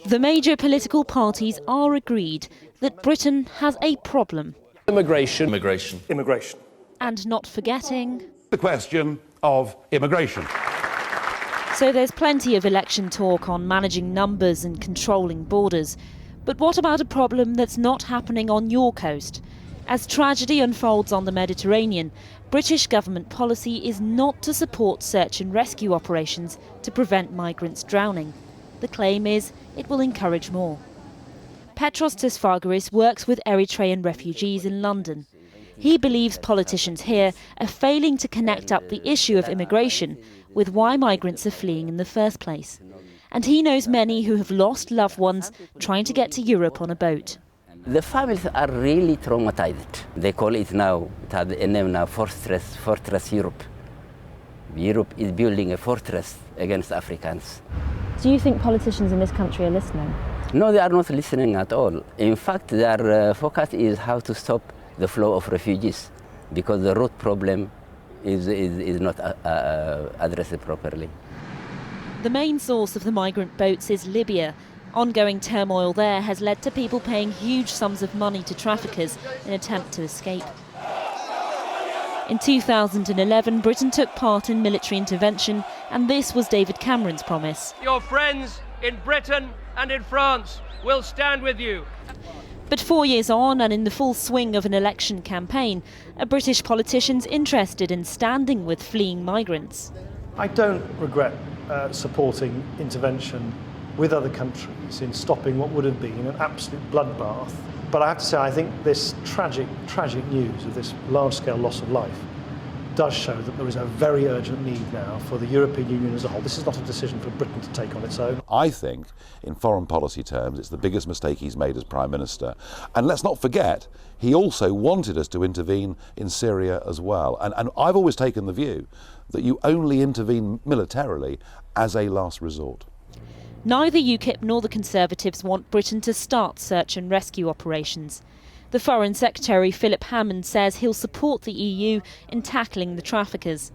The major political parties are agreed that Britain has a problem. Immigration. Immigration. Immigration. And not forgetting the question of immigration. So there's plenty of election talk on managing numbers and controlling borders. But what about a problem that's not happening on your coast? As tragedy unfolds on the Mediterranean, British government policy is not to support search and rescue operations to prevent migrants drowning. The claim is it will encourage more. Petros Tesfagaris works with Eritrean refugees in London. He believes politicians here are failing to connect up the issue of immigration with why migrants are fleeing in the first place. And he knows many who have lost loved ones trying to get to Europe on a boat. The families are really traumatized. They call it now, it has a name now, Fortress Europe. Europe is building a fortress against Africans. Do you think politicians in this country are listening? No, they are not listening at all. In fact, their focus is how to stop the flow of refugees, because the root problem is not addressed properly. The main source of the migrant boats is Libya. Ongoing turmoil there has led to people paying huge sums of money to traffickers in an attempt to escape. In 2011, Britain took part in military intervention, and this was David Cameron's promise. Your friends in Britain and in France will stand with you. But 4 years on, and in the full swing of an election campaign, are British politicians interested in standing with fleeing migrants? I don't regret supporting intervention with other countries in stopping what would have been an absolute bloodbath. But I have to say, I think this tragic news of this large-scale loss of life does show that there is a very urgent need now for the European Union as a whole. This is not a decision for Britain to take on its own. I think, in foreign policy terms, it's the biggest mistake he's made as Prime Minister. And let's not forget, he also wanted us to intervene in Syria as well. And I've always taken the view that you only intervene militarily as a last resort. Neither UKIP nor the Conservatives want Britain to start search and rescue operations. The Foreign Secretary, Philip Hammond, says he'll support the EU in tackling the traffickers.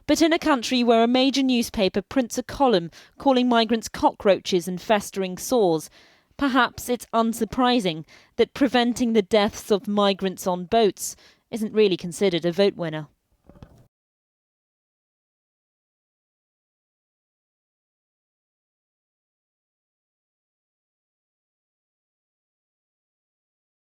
But in a country where a major newspaper prints a column calling migrants cockroaches and festering sores, perhaps it's unsurprising that preventing the deaths of migrants on boats isn't really considered a vote winner.